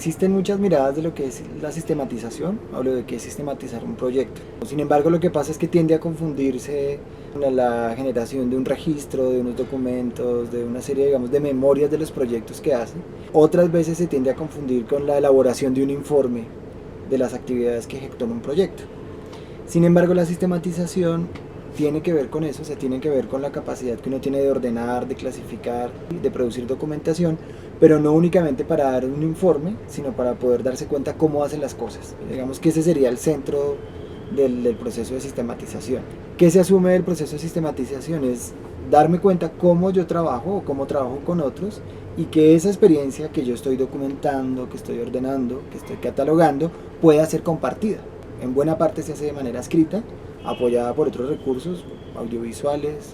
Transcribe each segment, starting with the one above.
Existen muchas miradas de lo que es la sistematización o lo de que es sistematizar un proyecto. Sin embargo, lo que pasa es que tiende a confundirse con la generación de un registro, de unos documentos, de una serie, digamos, de memorias de los proyectos que hace. Otras veces se tiende a confundir con la elaboración de un informe de las actividades que ejecutó en un proyecto. Sin embargo, la sistematización tiene que ver con eso, tiene que ver con la capacidad que uno tiene de ordenar, de clasificar, de producir documentación, pero no únicamente para dar un informe, sino para poder darse cuenta cómo hacen las cosas. Digamos que ese sería el centro del proceso de sistematización. ¿Qué se asume del proceso de sistematización? Es darme cuenta cómo yo trabajo o cómo trabajo con otros y que esa experiencia que yo estoy documentando, que estoy ordenando, que estoy catalogando, pueda ser compartida. En buena parte se hace de manera escrita, apoyada por otros recursos audiovisuales,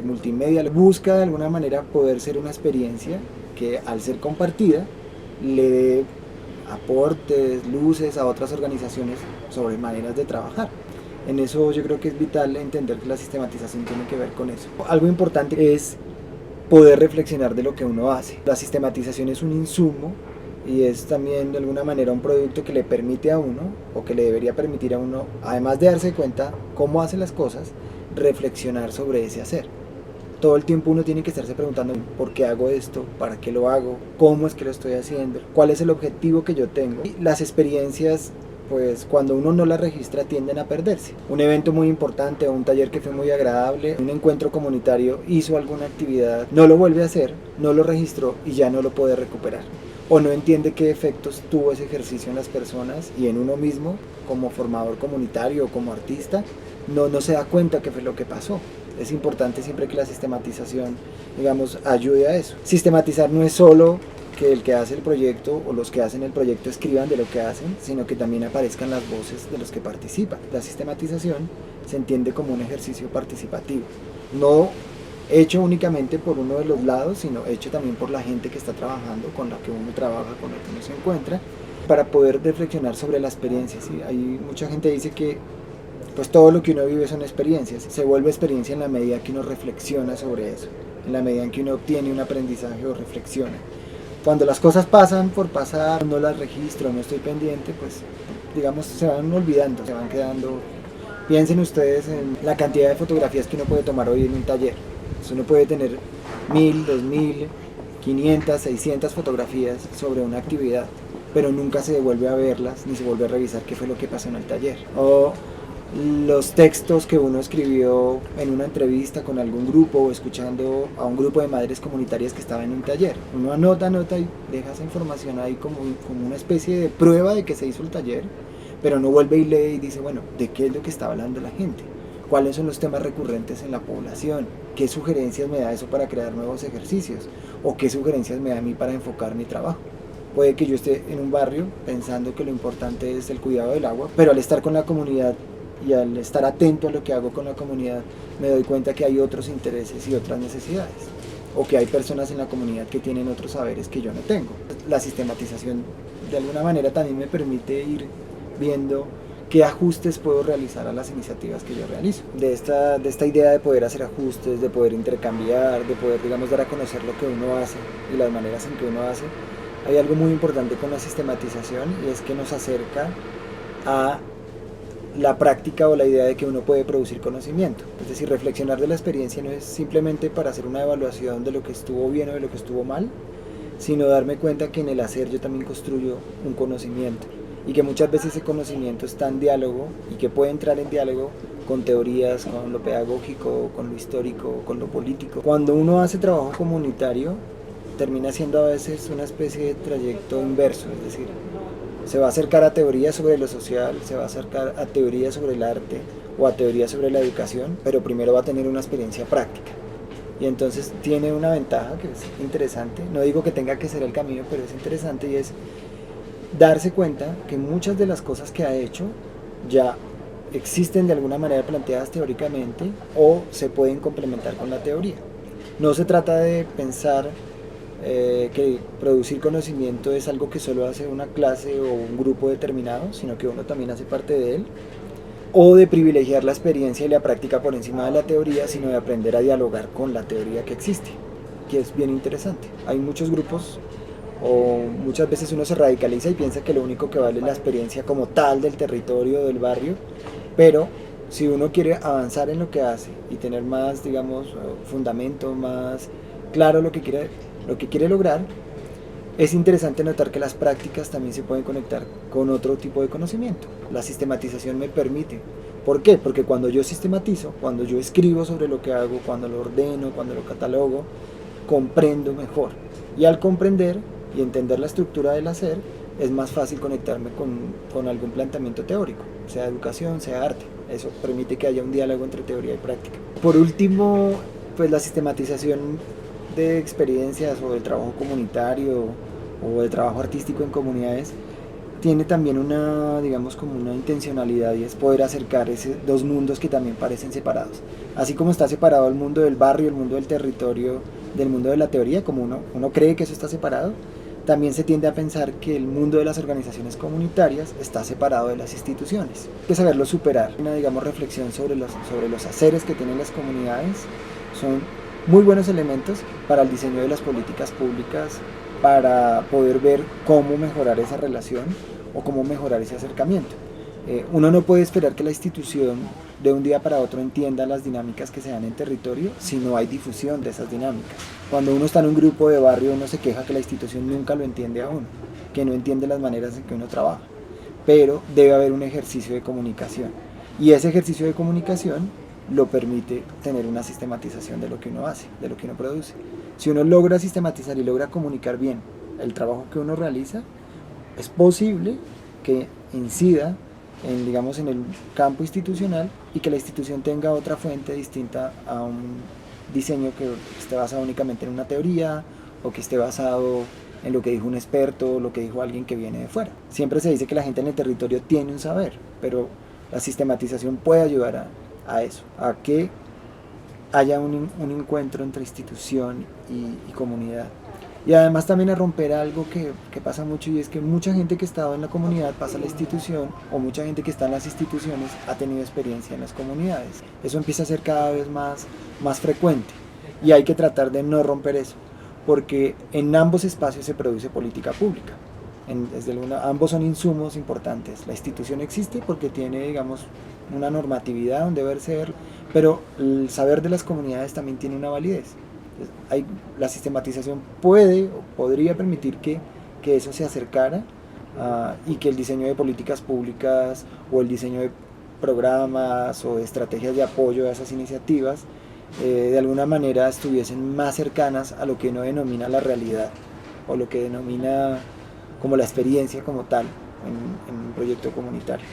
multimedia. Busca de alguna manera poder ser una experiencia que al ser compartida le dé aportes, luces a otras organizaciones sobre maneras de trabajar. En eso yo creo que es vital entender que la sistematización tiene que ver con eso. Algo importante es poder reflexionar de lo que uno hace. La sistematización es un insumo y es también de alguna manera un producto que le permite a uno, o que le debería permitir a uno, además de darse cuenta cómo hace las cosas, reflexionar sobre ese hacer. Todo el tiempo uno tiene que estarse preguntando por qué hago esto, para qué lo hago, cómo es que lo estoy haciendo, cuál es el objetivo que yo tengo. Y las experiencias, pues cuando uno no las registra, tienden a perderse. Un evento muy importante o un taller que fue muy agradable, un encuentro comunitario, hizo alguna actividad, no lo vuelve a hacer, no lo registró y ya no lo puede recuperar. O no entiende qué efectos tuvo ese ejercicio en las personas y en uno mismo, como formador comunitario o como artista, no se da cuenta qué fue lo que pasó. Es importante siempre que la sistematización, digamos, ayude a eso. Sistematizar no es solo que el que hace el proyecto o los que hacen el proyecto escriban de lo que hacen, sino que también aparezcan las voces de los que participan. La sistematización se entiende como un ejercicio participativo, no hecho únicamente por uno de los lados, sino hecho también por la gente que está trabajando, con la que uno trabaja, con la que uno se encuentra, para poder reflexionar sobre la experiencia. ¿Sí? Hay mucha gente que dice que pues todo lo que uno vive son experiencias, se vuelve experiencia en la medida que uno reflexiona sobre eso, en la medida en que uno obtiene un aprendizaje o reflexiona. Cuando las cosas pasan por pasar, no las registro, no estoy pendiente, pues digamos se van olvidando, se van quedando. Piensen ustedes en la cantidad de fotografías que uno puede tomar hoy en un taller. Uno puede tener 1000, 2000, 500, 600 fotografías sobre una actividad, pero nunca se vuelve a verlas ni se vuelve a revisar qué fue lo que pasó en el taller. O los textos que uno escribió en una entrevista con algún grupo o escuchando a un grupo de madres comunitarias que estaba en un taller. Uno anota y deja esa información ahí como una especie de prueba de que se hizo el taller, pero no vuelve y lee y dice, bueno, ¿de qué es lo que está hablando la gente? ¿Cuáles son los temas recurrentes en la población? ¿Qué sugerencias me da eso para crear nuevos ejercicios? ¿O qué sugerencias me da a mí para enfocar mi trabajo? Puede que yo esté en un barrio pensando que lo importante es el cuidado del agua, pero al estar con la comunidad y al estar atento a lo que hago con la comunidad, me doy cuenta que hay otros intereses y otras necesidades, o que hay personas en la comunidad que tienen otros saberes que yo no tengo. La sistematización de alguna manera también me permite ir viendo qué ajustes puedo realizar a las iniciativas que yo realizo. De esta idea de poder hacer ajustes, de poder intercambiar, de poder, digamos, dar a conocer lo que uno hace y las maneras en que uno hace, hay algo muy importante con la sistematización, y es que nos acerca a la práctica o la idea de que uno puede producir conocimiento. Es decir, reflexionar de la experiencia no es simplemente para hacer una evaluación de lo que estuvo bien o de lo que estuvo mal, sino darme cuenta que en el hacer yo también construyo un conocimiento, y que muchas veces ese conocimiento está en diálogo y que puede entrar en diálogo con teorías, con lo pedagógico, con lo histórico, con lo político. Cuando uno hace trabajo comunitario, termina siendo a veces una especie de trayecto inverso, es decir, se va a acercar a teorías sobre lo social, se va a acercar a teorías sobre el arte o a teorías sobre la educación, pero primero va a tener una experiencia práctica. Y entonces tiene una ventaja que es interesante, no digo que tenga que ser el camino, pero es interesante, y es darse cuenta que muchas de las cosas que ha hecho ya existen de alguna manera planteadas teóricamente o se pueden complementar con la teoría. No se trata de pensar que producir conocimiento es algo que solo hace una clase o un grupo determinado, sino que uno también hace parte de él, o de privilegiar la experiencia y la práctica por encima de la teoría, sino de aprender a dialogar con la teoría que existe, que es bien interesante. Hay muchos grupos o muchas veces uno se radicaliza y piensa que lo único que vale es la experiencia como tal del territorio, del barrio, pero si uno quiere avanzar en lo que hace y tener más, digamos, fundamento, más claro lo que quiere lograr, es interesante notar que las prácticas también se pueden conectar con otro tipo de conocimiento. La sistematización me permite. ¿Por qué? Porque cuando yo sistematizo, cuando yo escribo sobre lo que hago, cuando lo ordeno, cuando lo catalogo, comprendo mejor. Y al comprender y entender la estructura del hacer, es más fácil conectarme con algún planteamiento teórico, sea educación, sea arte. Eso permite que haya un diálogo entre teoría y práctica. Por último, pues la sistematización de experiencias o del trabajo comunitario o del trabajo artístico en comunidades tiene también una, digamos, como una intencionalidad, y es poder acercar esos dos mundos que también parecen separados. Así como está separado el mundo del barrio, el mundo del territorio, del mundo de la teoría, como uno cree que eso está separado, también se tiende a pensar que el mundo de las organizaciones comunitarias está separado de las instituciones. Hay que saberlo superar. Una, digamos, reflexión sobre los haceres que tienen las comunidades son muy buenos elementos para el diseño de las políticas públicas, para poder ver cómo mejorar esa relación o cómo mejorar ese acercamiento. Uno no puede esperar que la institución de un día para otro entienda las dinámicas que se dan en territorio si no hay difusión de esas dinámicas. Cuando uno está en un grupo de barrio, uno se queja que la institución nunca lo entiende a uno, que no entiende las maneras en que uno trabaja, pero debe haber un ejercicio de comunicación, y ese ejercicio de comunicación lo permite tener una sistematización de lo que uno hace, de lo que uno produce. Si uno logra sistematizar y logra comunicar bien el trabajo que uno realiza, es posible que incida en, digamos, en el campo institucional, y que la institución tenga otra fuente distinta a un diseño que esté basado únicamente en una teoría, o que esté basado en lo que dijo un experto, o lo que dijo alguien que viene de fuera. Siempre se dice que la gente en el territorio tiene un saber, pero la sistematización puede ayudar a eso, a que haya un encuentro entre institución y comunidad. Y además también a romper algo que pasa mucho, y es que mucha gente que estaba en la comunidad pasa a la institución, o mucha gente que está en las instituciones ha tenido experiencia en las comunidades. Eso empieza a ser cada vez más frecuente, y hay que tratar de no romper eso, porque en ambos espacios se produce política pública. Ambos son insumos importantes. La institución existe porque tiene, digamos, una normatividad, un deber ser, pero el saber de las comunidades también tiene una validez. La sistematización puede o podría permitir que eso se acercara, y que el diseño de políticas públicas o el diseño de programas o de estrategias de apoyo a esas iniciativas de alguna manera estuviesen más cercanas a lo que uno denomina la realidad, o lo que denomina como la experiencia como tal en un proyecto comunitario.